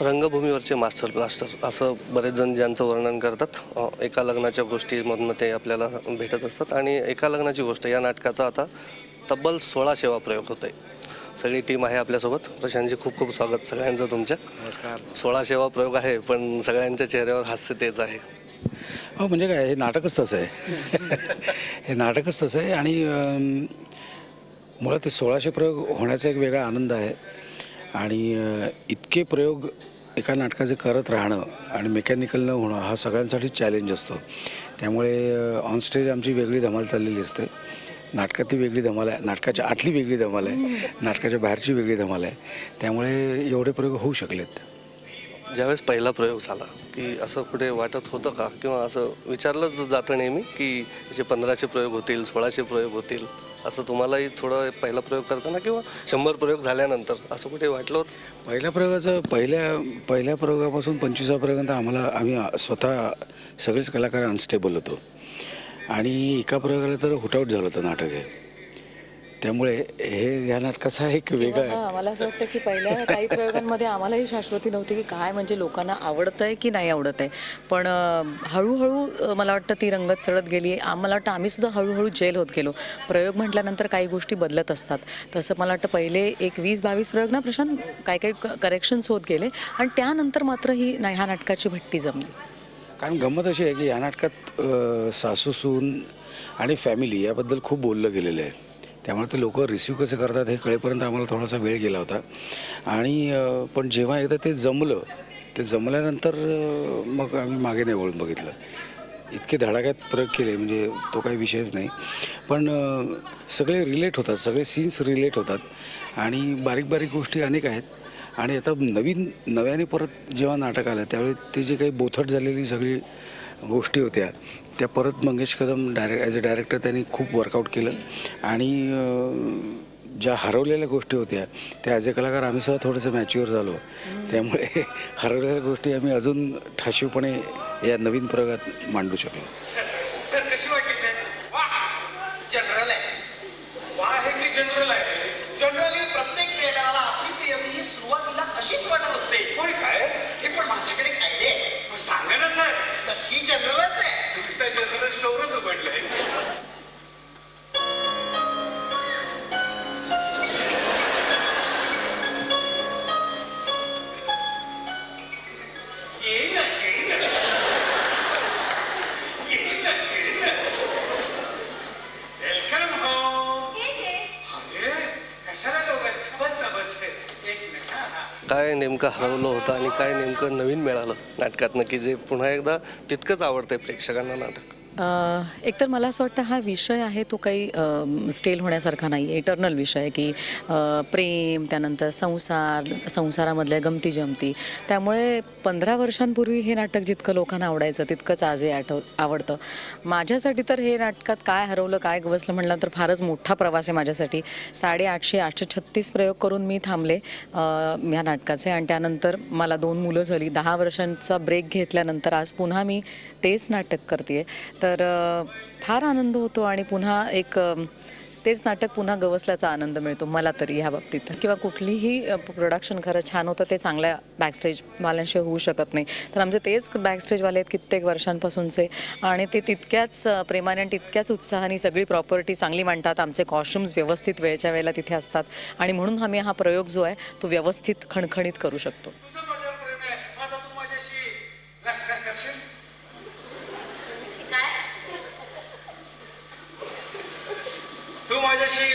रंगभूमीवरचे master blaster असं बरेच जण ज्यांचं वर्णन करतात. एका लग्नाच्या गोष्टीमधनं ते आपल्याला भेटत असतात आणि एका लग्नाची गोष्ट या नाटकाचा आता तब्बल 16 प्रयोग होत आहे. सगळी टीम आहे आपल्यासोबत. प्रशांतजी, खूप खूप स्वागत सगळ्यांचं तुमच्या. नमस्कार. 16 प्रयोग आहे, पण सगळ्यांच्या चेहऱ्यावर हास्य तेच आहे. हो, म्हणजे काय, हे नाटकच तसं आहे. हे नाटकच तसं आहे आणि मुळात ते 1600 प्रयोग होण्याचा एक वेगळा आनंद आहे. आणि इतके प्रयोग एका नाटकाचे करत राहणं आणि मेकॅनिकल न होणं हा सगळ्यांसाठी चॅलेंज असतो. त्यामुळे ऑन स्टेज आमची वेगळी धमाल चाललेली असते, नाटकातली वेगळी धमाल आहे, नाटकाच्या आतली वेगळी धमाल आहे, नाटकाच्या बाहेरची वेगळी धमाल आहे. त्यामुळे एवढे प्रयोग होऊ शकलेत. ज्यावेळेस पहिला प्रयोग झाला की असं कुठे वाटत होतं का, किंवा असं विचारलंच जातं नेहमी की याचे 1500 प्रयोग होतील, 1600 प्रयोग होतील, असं तुम्हालाही थोडं पहिला प्रयोग करताना किंवा 100 प्रयोग झाल्यानंतर असं कुठे वाटलं होतं? पहिल्या प्रयोगापासून 25व्या प्रयोगापर्यंत आम्ही स्वतः सगळेच कलाकार अनस्टेबल होतो आणि एका प्रयोगाला तर हुटआउट झालं होतं नाटक हे. त्यामुळे ह्या नाटकाचा एक वेगळा आहे. मला असं वाटतं की पहिल्या काही प्रयोगांमध्ये आम्हालाही शाश्वती नव्हती की काय म्हणजे लोकांना आवडत आहे की नाही आवडत आहे. पण हळूहळू मला वाटतं ती रंगत चढत गेली. मला वाटतं आम्ही सुद्धा हळूहळू जेल होत गेलो. प्रयोग म्हटल्यानंतर काही गोष्टी बदलत असतात. तसं मला वाटतं पहिले एक 20-22 प्रयोग ना प्रशांत, काही करेक्शन्स होत गेले आणि त्यानंतर मात्र ह्या नाटकाची भट्टी जमली. कारण गंमत अशी आहे की या नाटकात सासू सून आणि फॅमिली याबद्दल खूप बोललं गेलेलं आहे. त्यामुळे ते लोक रिसीव कसे करतात हे कळेपर्यंत आम्हाला थोडासा वेळ गेला होता. आणि पण जेव्हा एकदा ते जमल्यानंतर मग आम्ही मागे नाही वळून बघितलं. इतके धडाक्यात प्रयोग केले म्हणजे तो काही विषयच नाही. पण सगळे रिलेट होतात, सगळे सीन्स रिलेट होतात आणि बारीक बारीक गोष्टी अनेक आहेत. आणि आता नव्याने परत जेव्हा नाटक आलं त्यावेळी ते जे काही बोथट झालेली सगळी गोष्टी होत्या त्या परत Mangesh Kadam as a director त्यांनी खूप वर्कआउट केलं. आणि ज्या हरवलेल्या गोष्टी होत्या त्या ॲज अ कलाकार आम्ही सुद्धा थोडंसं मॅच्युअर झालो. त्यामुळे हरवलेल्या गोष्टी आम्ही अजून ठाशीवपणे या नवीन प्रयोगात मांडू शकलो. सर कशी वाटली सर? जनरल आहे. जनरल आहे. जनरली प्रत्येक प्रियकराला आपली प्रियसी ही सुरुवातीला अशीच वाटत असते. होय काय? हे पण माझ्याकडे एक आयडिया आहे. सांगा ना सर. तशी जनरलच आहे. नुसतं जनरल स्टोअरच उघडलंय. काय नेमकं हरवलं होतं आणि काय नेमकं नवीन मिळालं नाटकातनं की जे पुन्हा एकदा तितकंच आवडतंय प्रेक्षकांना नाटक? एकतर मला असं वाटतं हा विषय आहे तो काही स्टेल होण्यासारखा नाही आहे. इटर्नल विषय आहे की प्रेम, त्यानंतर संसारामधल्या गमती जमती. त्यामुळे 15 वर्षांपूर्वी हे नाटक जितकं लोकांना आवडायचं तितकंच आजही आवडतं. माझ्यासाठी तर हे नाटकात काय हरवलं काय गवसलं म्हणलं तर फारच मोठा प्रवास आहे माझ्यासाठी. 836 प्रयोग करून मी थांबले ह्या नाटकाचे. आणि त्यानंतर मला 2 मुलं झाली. 10 वर्षांचा ब्रेक घेतल्यानंतर आज पुन्हा मी तेच नाटक करते. तर फार आनंद होतो आणि पुन्हा तेच नाटक पुन्हा गवसल्याचा आनंद मिळतो मला तरी ह्या बाबतीत. किंवा कुठलीही प्रोडक्शन खरं छान होतं ते चांगल्या बॅकस्टेजवाल्यांशिवाय होऊ शकत नाही. तर आमचे तेच बॅकस्टेजवाले आहेत कित्येक वर्षांपासूनचे आणि ते तितक्याच प्रेमाने आणि तितक्याच उत्साहाने सगळी प्रॉपर्टी चांगली मांडतात. आमचे कॉस्ट्युम्स व्यवस्थित वेळच्या वेळेला तिथे असतात आणि म्हणून आम्ही हा प्रयोग जो आहे तो व्यवस्थित खणखणीत करू शकतो. तू माझ्याशी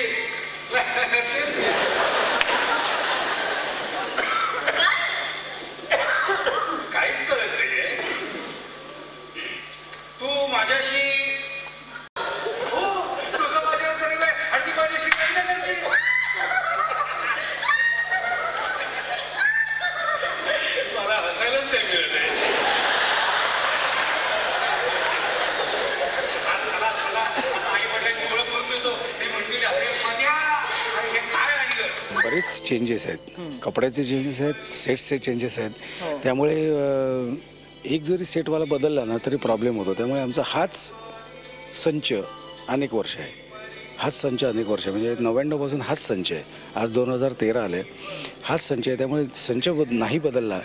काहीच कळत नाहीये. तू माझ्याशी हो तुझं माझ्यावर प्रेम आहे आणि ती माझ्याशी काही नाही करते. मला हसायलाच नाही मिळत आहे. बरेच चेंजेस आहेत, कपड्याचे चेंजेस आहेत, सेट्सचे चेंजेस आहेत. त्यामुळे एक जरी सेटवाला बदलला ना तरी प्रॉब्लेम होतो. त्यामुळे आमचा हाच संच अनेक वर्ष आहे. हाच संच अनेक वर्ष म्हणजे 99 हाच संच आहे. आज 2013 आले, हाच संच आहे. त्यामुळे संच नाही बदलला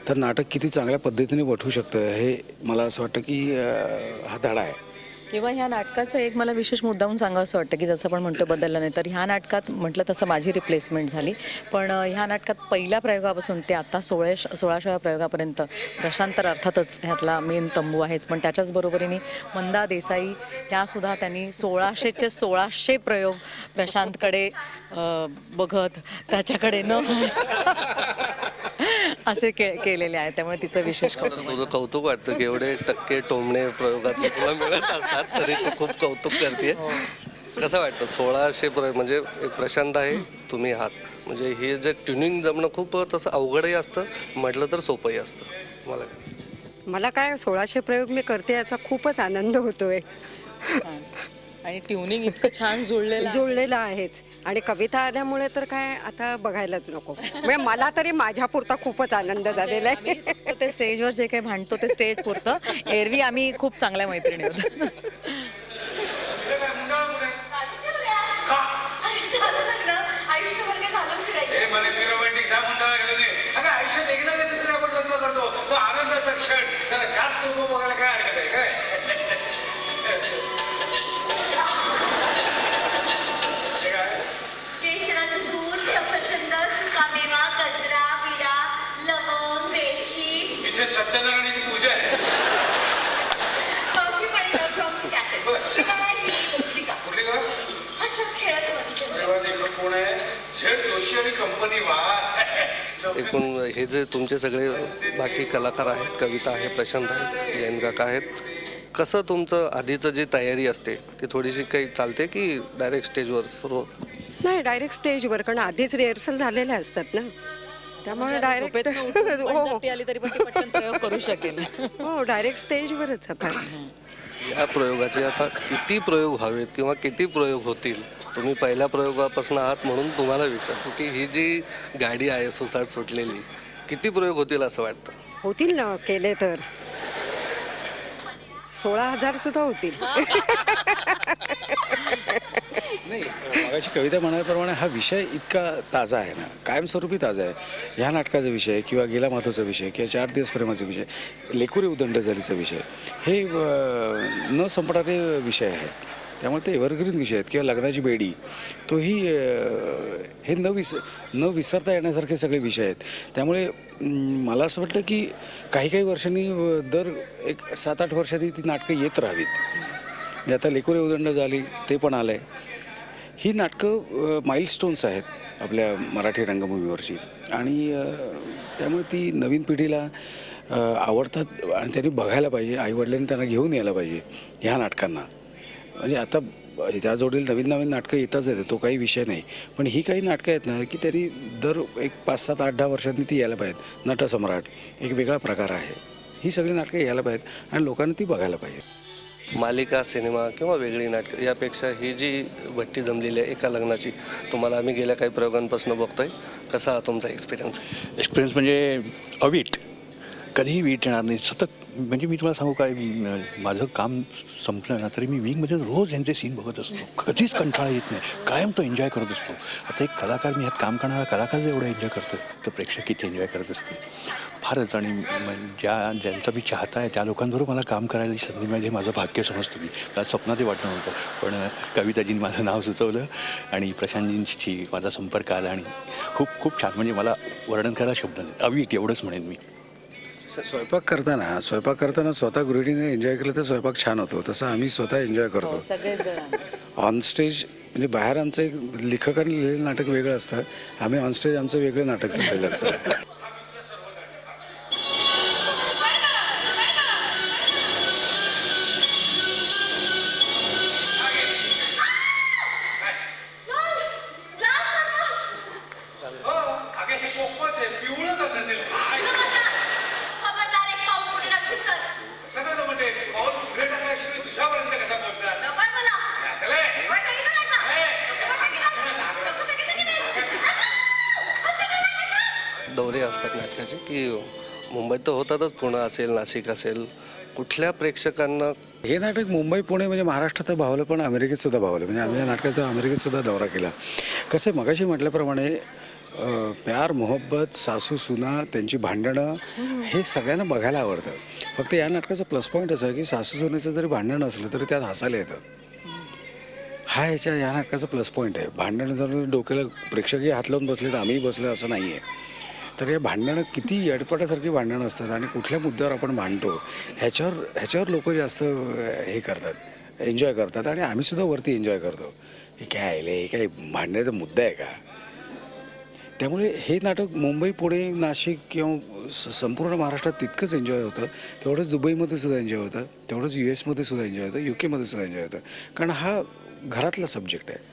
तर नाटक किती चांगल्या पद्धतीने वठू शकतं हे मला असं वाटतं की हा धडा आहे. किंवा ह्या नाटकाचं एक मला विशेष मुद्दाहून सांगावं असं वाटतं की जसं आपण म्हणतो बदललं नाही, तर ह्या नाटकात म्हटलं तसं माझी रिप्लेसमेंट झाली, पण ह्या नाटकात पहिल्या प्रयोगापासून ते आता 16व्या प्रयोगापर्यंत प्रशांत तर अर्थातच ह्यातला मेन तंबू आहेच, पण त्याच्याच बरोबरीने मंदा देसाई ह्यासुद्धा त्यांनी 1600चे 1600 प्रयोग प्रशांतकडे बघत त्याच्याकडे न असे केलेले आहेत. त्यामुळे तिचं विशेष तर तुझं कौतुक वाटतं की एवढे टक्के टोमणे प्रयोगात तुला मिळत असतात तरी तू खूप कौतुक करते. कसं वाटतं 1600 म्हणजे एक प्रशांत आहे, तुम्ही आहात, म्हणजे हे जे ट्युनिंग जमणं खूप तसं अवघडही असतं, म्हटलं तर सोपंही असतं. मला काय 1600 प्रयोग मी करते याचा खूपच आनंद होतोय. आणि ट्युनिंग इतकं छान जुळलेलं आहेच आणि कविता आल्यामुळे तर काय आता बघायलाच नको. म्हणजे मला तरी माझ्यापुरता खूपच आनंद झालेला आहे. फक्त ते स्टेजवर जे काही भांडतो ते स्टेज पुरतं, एरवी आम्ही खूप चांगल्या मैत्रिणी होतो. सत्यनारायणाची पूजा आहे. कोण आहे? झेड जोशी आणि कंपनी. एकूण हे जे तुमचे सगळे बाकी कलाकार आहेत, कविता आहे, प्रशांत आहे, जयंत काका आहेत, कसं तुमचं आधीचं जी तयारी असते ती थोडीशी काही चालते की डायरेक्ट स्टेजवर सुरू होतं? नाही, डायरेक्ट स्टेजवर, कारण आधीच रिहर्सल झालेल्या असतात ना, त्यामुळे डायरेक्ट आली तरी पण ती पटकन प्रयोग करू शकेल. हो, डायरेक्ट स्टेजवरच आता. या प्रयोगाचे आता किती प्रयोग व्हावेत किंवा किती प्रयोग होतील? तुम्ही पहिल्या प्रयोगापासून आहात म्हणून तुम्हाला विचारतो की ही जी गाडी आहे सुसाट सुटलेली, किती प्रयोग होतील असं वाटतं? होतील ना, केले तर 16,000 सुद्धा होतील. नाही, मगाशी कविता म्हणाल्याप्रमाणे हा विषय इतका ताजा आहे ना, कायमस्वरूपी ताजा आहे. ह्या नाटकाचा विषय किंवा गेला माथोचा विषय किंवा 4 दिवस प्रेमाचा विषय, लेकुरी उदंड झालीचा विषय, हे न संपणारे विषय आहेत. त्यामुळे ते एव्हरग्रीन विषय आहेत. किंवा लग्नाची बेडी, तोही हे न विसरता येण्यासारखे सगळे विषय आहेत. त्यामुळे मला असं वाटतं की काही वर्षांनी दर एक 7-8 वर्षांनी ती नाटकं येत राहावीत. म्हणजे आता लेकुरे उदंड झाली, ते पण आलं आहे. ही नाटकं माइलस्टोन्स आहेत आपल्या मराठी रंगभूमीवरची आणि त्यामुळे ती नवीन पिढीला आवडतात आणि त्यांनी बघायला पाहिजे. आईवडिलांनी त्यांना घेऊन यायला पाहिजे ह्या नाटकांना. म्हणजे आता त्या जोडील नवीन नाटकं येताच येते, तो काही विषय नाही, पण ही काही नाटकं आहेत ना की त्यांनी दर एक 5-7, 8-10 वर्षांनी ती यायला पाहिजेत. नटसम्राट एक वेगळा प्रकार आहे. ही सगळी नाटकं यायला पाहिजेत आणि लोकांनी ती बघायला पाहिजे. मालिका, सिनेमा किंवा वेगळी नाटकं यापेक्षा ही जी भट्टी जमलेली आहे एका लग्नाची, तुम्हाला आम्ही गेल्या काही प्रयोगांपासून बघतोय, कसा तुमचा एक्सपिरियन्स? एक्सपिरियन्स म्हणजे अवीट, कधीही वीट येणार नाही. सतत म्हणजे मी तुम्हाला सांगू काय, माझं काम संपलं ना तरी मी विंगमध्ये रोज यांचे सीन बघत असतो. कधीच कंटाळा येत नाही, कायम तो एन्जॉय करत असतो. आता एक कलाकार, मी ह्यात काम करणारा कलाकार जर एवढा एन्जॉय करतो तर प्रेक्षक किती एन्जॉय करत असतील फारच. आणि ज्यांचा मी चाहता आहे त्या लोकांबरोबर मला काम करायला संधी मिळाली, हे माझं भाग्य समजतो. मला स्वप्नातही वाटलं नव्हतं, पण कविताजींनी माझं नाव सुचवलं आणि प्रशांतजींची माझा संपर्क आला आणि खूप खूप छान. म्हणजे मला वर्णन करायला शब्द नाही, अवीट एवढंच म्हणेन मी. स्वयंपाक करताना स्वतः गृहिणीने एन्जॉय केलं तर स्वयंपाक छान होतो. तसं आम्ही स्वतः एन्जॉय करतो. ऑन स्टेज म्हणजे बाहेर आमचं एक लेखकाने लिहिलेलं नाटक वेगळं असतं, आम्ही ऑन स्टेज आमचं वेगळं नाटक चाललेलं असतं. दौरे असतात नाटकाचे की मुंबईत तर होतातच, पुणे असेल, नाशिक असेल, कुठल्या प्रेक्षकांना हे नाटक मुंबई पुणे म्हणजे महाराष्ट्रात तर भावलं पण अमेरिकेत सुद्धा भावलं. म्हणजे आम्ही या नाटकाचा अमेरिकेत सुद्धा दौरा केला. कसं आहे मगाशी म्हटल्याप्रमाणे प्यार मोहब्बत सासू सुना त्यांची भांडणं हे सगळ्यांना बघायला आवडतं. फक्त या नाटकाचा प्लस पॉईंट असं आहे की सासू सुनेचं जरी भांडण असलं तरी त्यात हसायला येतं. हा या नाटकाचा प्लस पॉईंट आहे. भांडणं जर डोक्याला प्रेक्षकही हात लावून बसले तर आम्हीही बसलो असं नाही आहे. तर हे भांडणं किती यडपटासारखी भांडणं असतात आणि कुठल्या मुद्द्यावर आपण भांडतो ह्याच्यावर लोक जास्त हे करतात, एन्जॉय करतात आणि आम्हीसुद्धा वरती एन्जॉय करतो. हे काय आहे, हे काय भांडण्याचा मुद्दा आहे का? त्यामुळे हे नाटक मुंबई पुणे नाशिक किंवा संपूर्ण महाराष्ट्रात तितकंच एन्जॉय होतं. तेवढंच दुबईमध्ये सुद्धा एन्जॉय होतं, तेवढंच US मध्ये सुद्धा एन्जॉय होतं, UK मध्ये सुद्धा एन्जॉय होतं. कारण हा घरातला सब्जेक्ट आहे.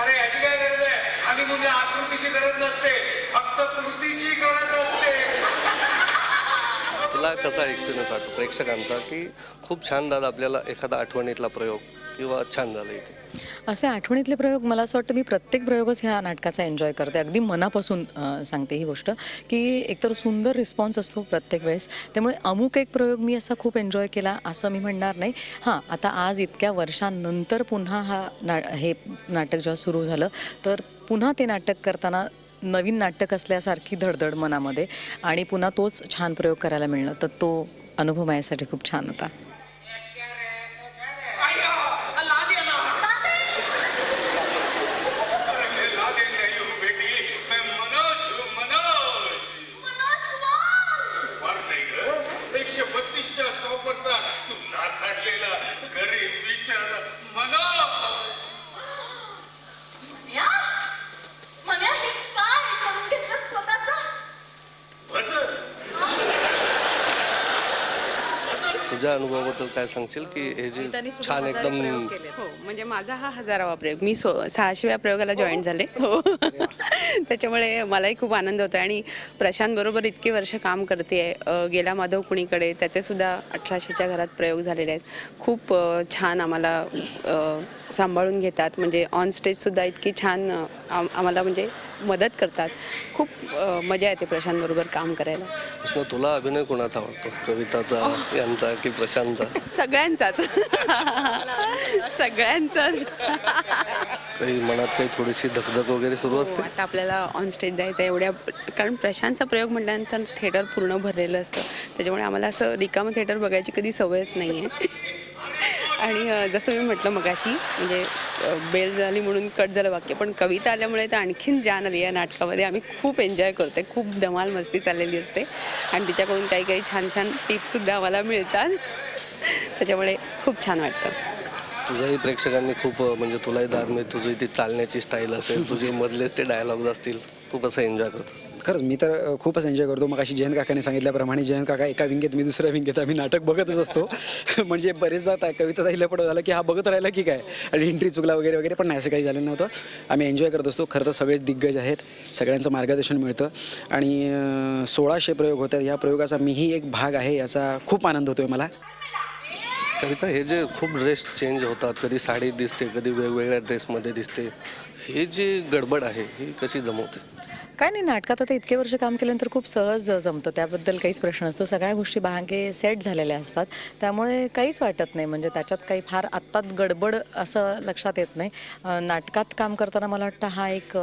अरे याची काय गरज आहे? आणि म्हणजे आकृतीची गरज नसते, फक्त कृतीची गरज असते. तुला कसा एक्सपिरियन्स वाटतो प्रेक्षकांचा की खूप छान झाला आपल्याला एखादा आठवणीतला प्रयोग किंवा छान झालं इथे? असे आठवणीतले प्रयोग मला असं वाटतं मी प्रत्येक प्रयोगच ह्या नाटकाचा एन्जॉय करते. अगदी मनापासून सांगते ही गोष्ट की एकतर सुंदर रिस्पॉन्स असतो प्रत्येक वेळेस. त्यामुळे अमुक एक प्रयोग मी असा खूप एन्जॉय केला असं मी म्हणणार नाही. हां, आता आज इतक्या वर्षांनंतर पुन्हा हे नाटक जेव्हा सुरू झालं तर पुन्हा ते नाटक करताना नवीन नाटक असल्यासारखी धडधड मनामध्ये आणि पुन्हा तोच छान प्रयोग करायला मिळणं तर तो अनुभव माझ्यासाठी खूप छान होता. तुझ्या अनुभवाबद्दल काय सांगशील की हे जे छान एकदम हो म्हणजे माझा हा 1000वा प्रयोग. मी 600व्या प्रयोगाला जॉईन झाले. हो त्याच्यामुळे मलाही खूप आनंद होतो आणि प्रशांत बरोबर इतके वर्ष काम करते. गेला माधव कुणीकडे त्याचे सुद्धा 1800च्या घरात प्रयोग झालेले आहेत. खूप छान आम्हाला सांभाळून घेतात. म्हणजे ऑन स्टेजसुद्धा इतकी छान आम्हाला म्हणजे मदत करतात. खूप मजा येते प्रशांत बरोबर काम करायला. कृष्ण, तुला अभिनय कोणाचा आवडतो? कविताचा, यांचा की प्रशांतचा? सगळ्यांचाच सगळ्यांचाच. काही मनात काही थोडीशी धकधक वगैरे सुरू असते? आता आपल्याला ऑन स्टेज जायचं एवढ्या, कारण प्रशांतचा प्रयोग म्हटल्यानंतर थिएटर पूर्ण भरलेलं असतं. त्याच्यामुळे आम्हाला असं रिकामं थिएटर बघायची कधी सवयच नाही आहे. आणि जसं मी म्हटलं मगाशी म्हणजे बेल झाली म्हणून कट झालं वाक्य, पण कविता आल्यामुळे तर आणखीन जान आली या नाटकामध्ये. आम्ही खूप एन्जॉय करतो. खूप धमाल मस्ती चाललेली असते आणि तिच्याकडून काही काही छान छान टिप्ससुद्धा आम्हाला मिळतात. त्याच्यामुळे खूप छान वाटतं. तुझ्याही प्रेक्षकांनी खूप म्हणजे तुलाही दाद मिळते. तुझी ती चालण्याची स्टाईल असेल, तुझे मधलेच ते डायलॉग्स असतील, तू कसं एन्जॉय करतोस? खरंच मी तर खूपच एन्जॉय करतो. मग अशी जयंत काकाने सांगितल्याप्रमाणे जयंत काका एका विंगेत मी दुसऱ्या विंगेत आम्ही नाटक बघतच असतो. म्हणजे बरेचदा कविता ताईला पण झालं की हा बघत राहिला की काय आणि एंट्री चुकला वगैरे वगैरे, पण नाही असं काही झालं नव्हतं. आम्ही एन्जॉय करत असतो. खरं तर सगळेच दिग्गज आहेत, सगळ्यांचं मार्गदर्शन मिळतं आणि 1600 प्रयोग होतात. या प्रयोगाचा मीही एक भाग आहे, याचा खूप आनंद होतोय मला. कविता, हे जे खूप ड्रेस चेंज होतात, कधी साडीत दिसते, कधी वेगवेगळ्या ड्रेसमध्ये दिसते, हे जे गडबड आहे ही कशी जमवतेस? काय नाही, नाटकात आता इतके वर्ष काम केल्यानंतर खूप सहज जमतं. त्याबद्दल काहीच प्रश्न नसतो. सगळ्या गोष्टी बागे सेट झालेल्या असतात. त्यामुळे काहीच वाटत नाही. म्हणजे त्याच्यात काही फार आत्ताच गडबड असं लक्षात येत नाही. नाटकात काम करताना मला वाटतं हा एक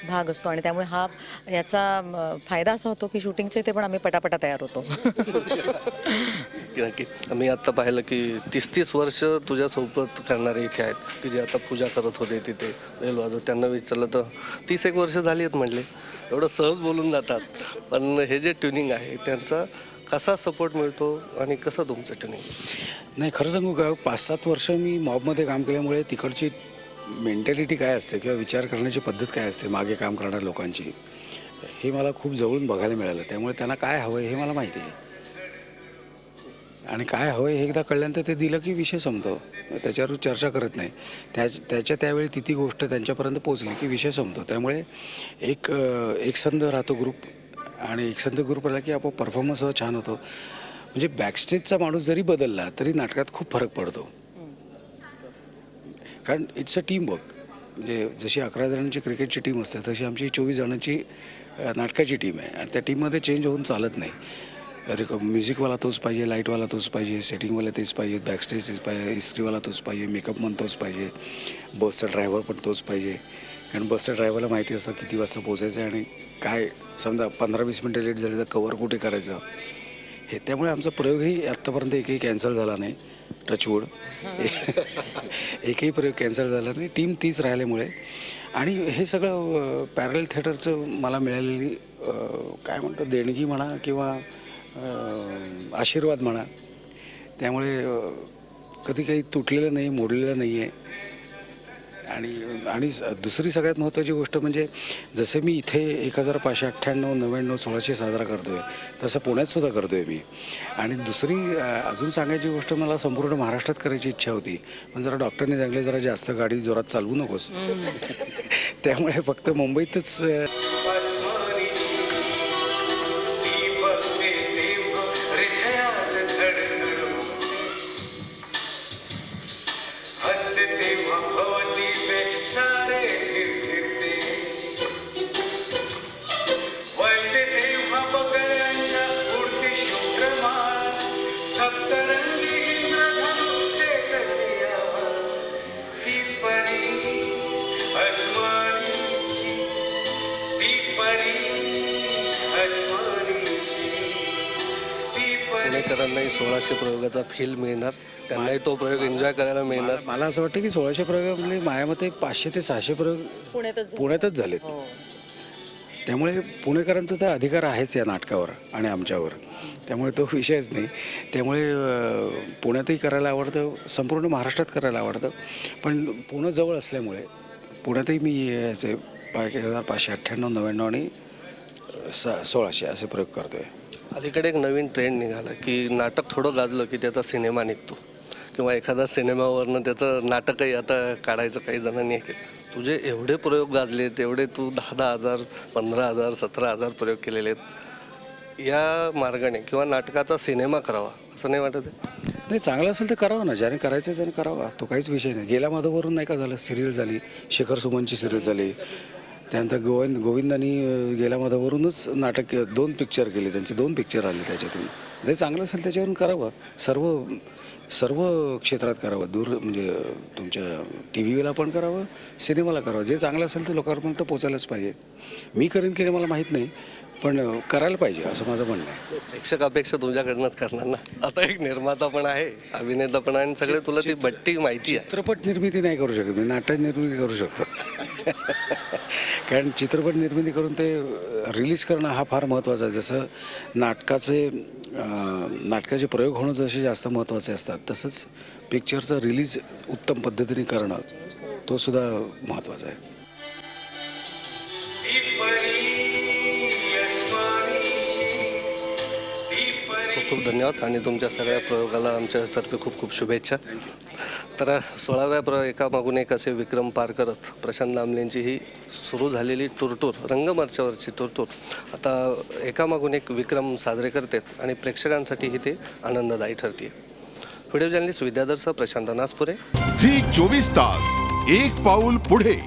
भाग असतो आणि त्यामुळे याचा फायदा असा होतो की शूटिंगच्या इथे पण आम्ही पटापटा तयार होतो. नक्की. मी आत्ता पाहिलं की 30-30 वर्ष तुझ्या सोबत करणारे इथे आहेत की जे आता पूजा करत होते तिथे वेल वाजवत. त्यांना विचारलं तर 31 वर्ष झाली आहेत म्हणले. एवढं सहज बोलून जातात. पण हे जे ट्युनिंग आहे त्यांचा कसा सपोर्ट मिळतो आणि कसं तुमचं ट्युनिंग? नाही, खरं सांगू का, 5-7 वर्ष मी मॉबमध्ये काम केल्यामुळे तिकडची मेंटॅलिटी काय असते किंवा विचार करण्याची पद्धत काय असते मागे काम करणाऱ्या लोकांची, हे मला खूप जवळून बघायला मिळालं. त्यामुळे त्यांना काय हवं आहे हे मला माहिती आहे आणि काय हवं आहे हे एकदा कळल्यानंतर ते दिलं की विषय संपतो. त्याच्यावर चर्चा करत नाही. त्यावेळी ती गोष्ट त्यांच्यापर्यंत पोचली की विषय संपतो. त्यामुळे एक संध राहतो ग्रुप आणि एकसंध ग्रुप आला की आपोआप परफॉर्मन्स छान होतो. म्हणजे बॅकस्टेजचा माणूस जरी बदलला तरी नाटकात खूप फरक पडतो, कारण इट्स अ टीम वर्क. म्हणजे जशी 11 जणांची क्रिकेटची टीम असते तशी आमची 24 जणांची नाटकाची टीम आहे, आणि त्या टीममध्ये चेंज होऊन चालत नाही. म्युझिकवाला तोच पाहिजे, लाईटवाला तोच पाहिजे, सेटिंगवाला तेच पाहिजे, बॅकस्टेज तेच पाहिजे, इस्त्रीवाला तोच पाहिजे, मेकअपमन तोच पाहिजे, बसचा ड्रायव्हर पण तोच पाहिजे. कारण बसच्या ड्रायव्हरला माहिती असतं किती वाजता पोचायचं आहे आणि काय, समजा 15-20 मिनटं लेट झाली तर कवर कुठे करायचं हे. त्यामुळे आमचा प्रयोगही आत्तापर्यंत एकही कॅन्सल झाला नाही, टचवूड. एकही प्रयोग कॅन्सल झाला नाही, टीम तीच राहिल्यामुळे. आणि हे सगळं पॅरल थिएटरचं मला मिळालेली काय म्हणतो देणगी म्हणा किंवा आशीर्वाद म्हणा. त्यामुळे कधी काही तुटलेलं नाही, मोडलेलं नाही आहे. आणि दुसरी सगळ्यात महत्त्वाची गोष्ट म्हणजे जसे मी इथे 1598, 99, 1600 साजरा करतो आहे तसं पुण्यातसुद्धा करतो आहे मी. आणि दुसरी अजून सांगायची गोष्ट, मला संपूर्ण महाराष्ट्रात करायची इच्छा होती, पण जरा डॉक्टरने सांगितलं जरा जास्त गाडी जोरात चालवू नकोस. त्यामुळे फक्त मुंबईतच पुणेकरांनाही 1600 प्रयोगाचा फील मिळणार, त्यांनाही तो प्रयोग एन्जॉय करायला मिळणार. मला असं वाटतं की 1600 प्रयोगामध्ये माझ्या मते 500 ते 600 प्रयोग पुण्यातच झालेत. त्यामुळे पुणेकरांचा तर अधिकार आहेच या नाटकावर आणि आमच्यावर, त्यामुळे तो विषयच नाही. त्यामुळे पुण्यातही करायला आवडतं, संपूर्ण महाराष्ट्रात करायला आवडतं. पण पुणं जवळ असल्यामुळे पुण्यातही मी याचे 1598, 99 आणि 1600 असे प्रयोग करतो आहे. अलीकडे एक नवीन ट्रेंड निघाला की नाटक थोडं गाजलं की त्याचा सिनेमा निघतो, किंवा एखादा सिनेमावरनं त्याचं नाटकही आता काढायचं काही जणांनी हे केलं. तुझे एवढे प्रयोग गाजले, तेवढे तू 10,000, 15,000, 17,000 प्रयोग केलेले आहेत. या मार्गाने किंवा नाटकाचा सिनेमा करावा असं नाही वाटत आहे? नाही, चांगलं असेल तर करावं ना, ज्याने करायचं त्याने करावा, तो काहीच विषय नाही. गेला माधववरून नाही का झालं, सिरियल झाली, शेखर सुमनची सिरियल झाली. त्यानंतर गोविंदानी गेला माधववरूनच नाटक 2 पिक्चर केले, त्यांचे 2 पिक्चर आले त्याच्यातून. जे चांगलं असेल त्याच्यावरून करावं, सर्व क्षेत्रात करावं. म्हणजे तुमच्या टी व्हीला पण करावं, सिनेमाला करावं. जे चांगलं असेल ते लोकांपर्यंत पोचायलाच पाहिजे. मी करेन की नाही मला माहीत नाही, पण करायला पाहिजे असं माझं म्हणणं आहे. प्रेक्षक अपेक्षा तुझ्याकडनंच करणार ना. आता एक निर्माता पण आहे, अभिनेता पण आहे, आणि सगळे तुला ती बट्टी माहिती आहे. चित्रपट निर्मिती नाही करू शकत मी, नाटक निर्मिती करू शकतो. कारण चित्रपट निर्मिती करून ते रिलीज करणं हा फार महत्त्वाचा आहे. जसं नाटकाचे प्रयोग होणं जसे जास्त महत्त्वाचे असतात, तसंच पिक्चरचं रिलीज उत्तम पद्धतीने करणं तो सुद्धा महत्त्वाचा आहे. खूप खूप धन्यवाद, आणि तुमच्या सगळ्या प्रयोगाला आमच्यातर्फे खूप खूप शुभेच्छा. तर 16व्या एकामागून एक असे विक्रम पार करत प्रशांत दामलेंची ही सुरू झालेली टूर रंगमंचावरची टूर आता एकामागून एक विक्रम साजरे करतात, आणि प्रेक्षकांसाठीही ते आनंददायी ठरते. व्हिडिओ जर्नलिस्ट विद्याधरसह प्रशांत नासपुरे, झी 24 तास, एक पाऊल पुढे.